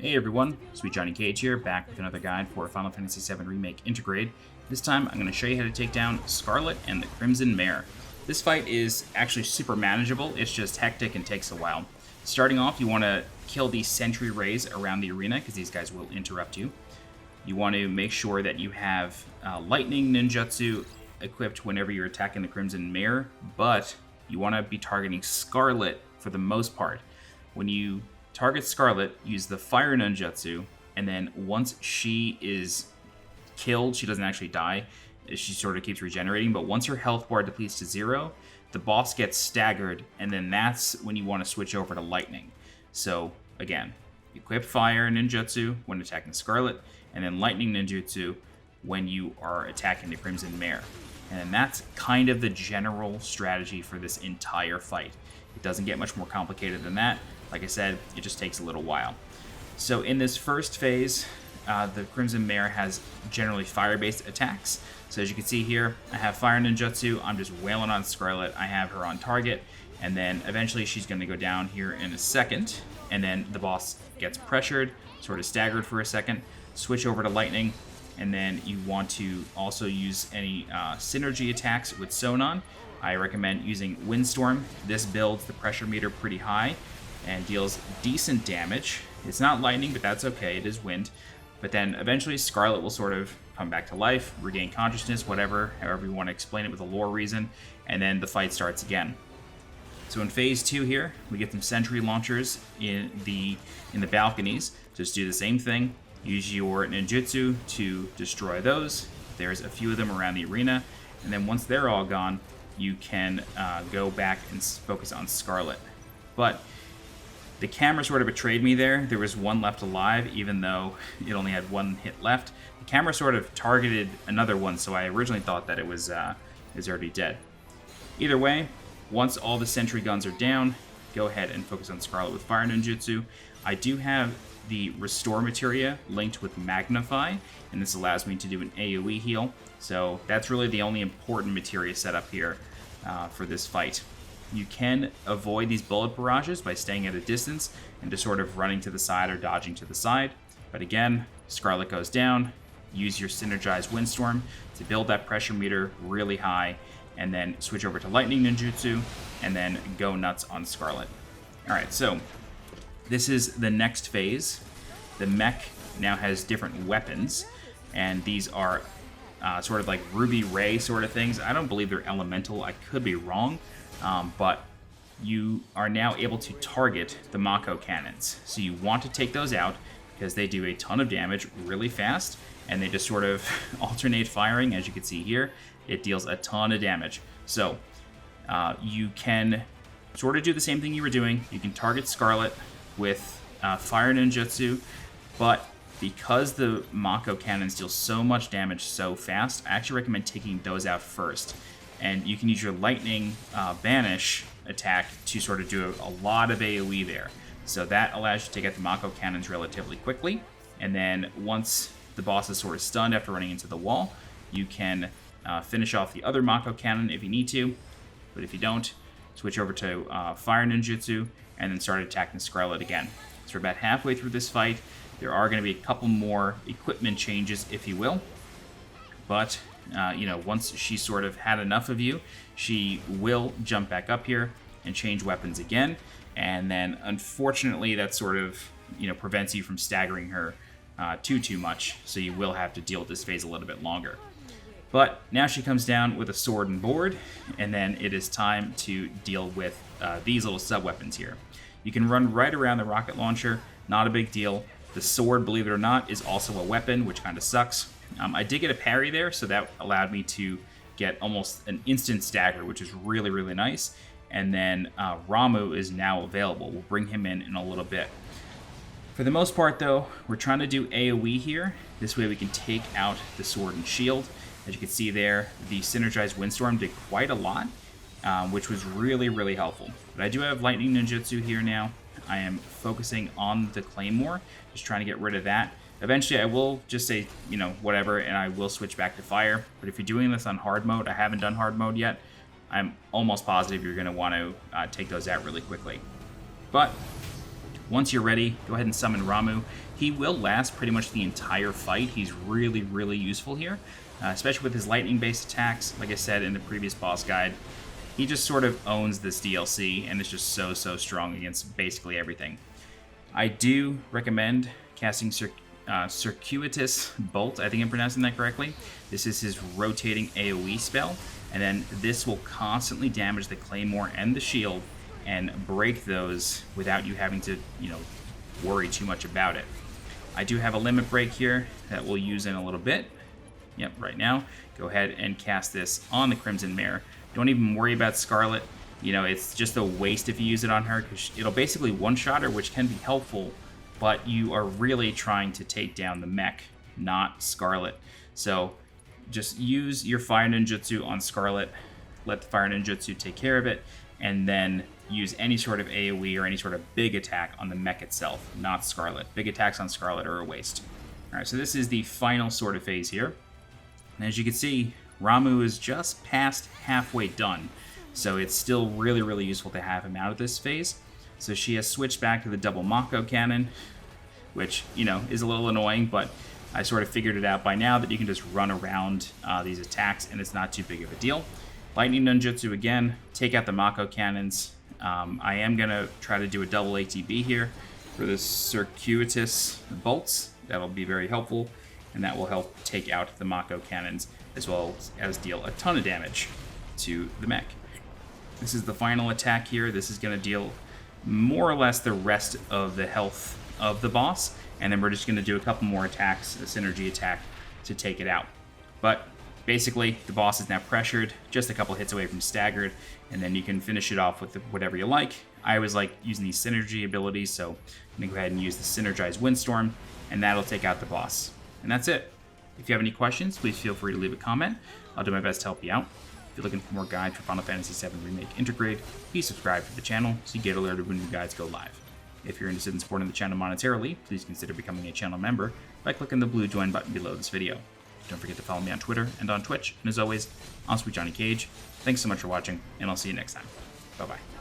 Hey everyone, Sweet Johnny Cage here, back with another guide for Final Fantasy VII Remake INTERgrade. This time I'm going to show you how to take down Scarlet and the Crimson Mare. This fight is actually super manageable, it's just hectic and takes a while. Starting off, you want to kill these sentry rays around the arena, because these guys will interrupt you. You want to make sure that you have Lightning Ninjutsu equipped whenever you're attacking the Crimson Mare, but you want to be targeting Scarlet for the most part. When you target Scarlet, use the Fire Ninjutsu, and then once she is killed, she doesn't actually die, she sort of keeps regenerating, but once her health bar depletes to 0, the boss gets staggered, and then that's when you want to switch over to Lightning. So, again, equip Fire Ninjutsu when attacking Scarlet, and then Lightning Ninjutsu when you are attacking the Crimson Mare. And that's kind of the general strategy for this entire fight. It doesn't get much more complicated than that. Like I said, it just takes a little while. So in this first phase, the Crimson Mare has generally fire-based attacks. So as you can see here, I have Fire Ninjutsu, I'm just wailing on Scarlet, I have her on target, and then eventually she's going to go down here in a second, and then the boss gets pressured, sort of staggered for a second, switch over to Lightning, and then you want to also use any synergy attacks with Sonon. I recommend using Windstorm. This builds the pressure meter pretty high and deals decent damage. It's not lightning, but that's okay, it is wind. But then eventually Scarlet will sort of come back to life, regain consciousness, whatever, however you want to explain it with a lore reason, and then the fight starts again. So in phase 2 here, we get some sentry launchers in the balconies. Just do the same thing, use your ninjutsu to destroy those. There's a few of them around the arena, and then once they're all gone, you can go back and focus on Scarlet. But the camera sort of betrayed me there. There was one left alive, even though it only had one hit left. The camera sort of targeted another one, so I originally thought that it was already dead. Either way, once all the sentry guns are down, go ahead and focus on Scarlet with Fire Ninjutsu. I do have the Restore materia linked with Magnify, and this allows me to do an AoE heal. So that's really the only important materia set up here for this fight. You can avoid these bullet barrages by staying at a distance and just sort of running to the side or dodging to the side. But again, Scarlet goes down, use your synergized Windstorm to build that pressure meter really high, and then switch over to Lightning Ninjutsu, and then go nuts on Scarlet. Alright, so this is the next phase. The mech now has different weapons, and these are sort of like ruby ray sort of things. I don't believe they're elemental, I could be wrong. But you are now able to target the makocannons. So you want to take those out because they do a ton of damage really fast, and they just sort of alternate firing. As you can see here, it deals a ton of damage. So you can sort of do the same thing you were doing. You can target Scarlet with Fire Ninjutsu, but because the makocannons deal so much damage so fast, I actually recommend taking those out first. And you can use your Lightning Banish attack to sort of do a lot of AoE there. So that allows you to take out the makocannons relatively quickly. And then once the boss is sort of stunned after running into the wall, you can finish off the other makocannon if you need to. But if you don't, switch over to Fire Ninjutsu and then start attacking Scarlet again. So we're about halfway through this fight. There are going to be a couple more equipment changes, if you will. But once she sort of had enough of you, she will jump back up here and change weapons again. And then, unfortunately, that sort of, prevents you from staggering her too much. So you will have to deal with this phase a little bit longer. But now she comes down with a sword and board, and then it is time to deal with these little sub-weapons here. You can run right around the rocket launcher, not a big deal. The sword, believe it or not, is also a weapon, which kind of sucks. I did get a parry there, so that allowed me to get almost an instant stagger, which is really, really nice. And then Ramu is now available. We'll bring him in a little bit. For the most part, though, we're trying to do AoE here. This way we can take out the sword and shield. As you can see there, the synergized Windstorm did quite a lot, which was really, really helpful. But I do have Lightning Ninjutsu here now. I am focusing on the Claymore, just trying to get rid of that. Eventually, I will just say, whatever, and I will switch back to fire. But if you're doing this on hard mode, I haven't done hard mode yet, I'm almost positive you're going to want to take those out really quickly. But Once you're ready, go ahead and summon Ramu. He will last pretty much the entire fight. He's really, really useful here, especially with his lightning-based attacks. Like I said in the previous boss guide, he just sort of owns this DLC and is just so, so strong against basically everything. I do recommend casting Circuitous Bolt. I think I'm pronouncing that correctly. This is his rotating AoE spell, and then this will constantly damage the Claymore and the shield and break those without you having to, worry too much about it. I do have a limit break here that we'll use in a little bit. Yep, right now. Go ahead and cast this on the Crimson Mare. Don't even worry about Scarlet. It's just a waste if you use it on her, because it'll basically one-shot her, which can be helpful, but you are really trying to take down the mech, not Scarlet. So just use your Fire Ninjutsu on Scarlet, let the Fire Ninjutsu take care of it, and then use any sort of AoE or any sort of big attack on the mech itself, not Scarlet. Big attacks on Scarlet are a waste. Alright, so this is the final sort of phase here. And as you can see, Ramu is just past halfway done. So it's still really, really useful to have him out of this phase. So she has switched back to the double Mako cannon, which, is a little annoying, but I sort of figured it out by now that you can just run around these attacks and it's not too big of a deal. Lightning Ninjutsu again, take out the Mako cannons. I am going to try to do a double ATB here for the Circuitous Bolts. That'll be very helpful, and that will help take out the Mako cannons as well as deal a ton of damage to the mech. This is the final attack here. This is going to deal more or less the rest of the health of the boss, and then we're just going to do a couple more attacks, a synergy attack, to take it out. But basically, the boss is now pressured, just a couple hits away from staggered, and then you can finish it off with whatever you like. I always like using these synergy abilities, so I'm going to go ahead and use the Synergized Windstorm, and that'll take out the boss. And that's it. If you have any questions, please feel free to leave a comment. I'll do my best to help you out. If you're looking for more guides for Final Fantasy VII Remake INTERgrade, please subscribe to the channel so you get alerted when new guides go live. If you're interested in supporting the channel monetarily, please consider becoming a channel member by clicking the blue join button below this video. Don't forget to follow me on Twitter and on Twitch. And as always, I'm Sweet Johnny Cage. Thanks so much for watching, and I'll see you next time. Bye-bye.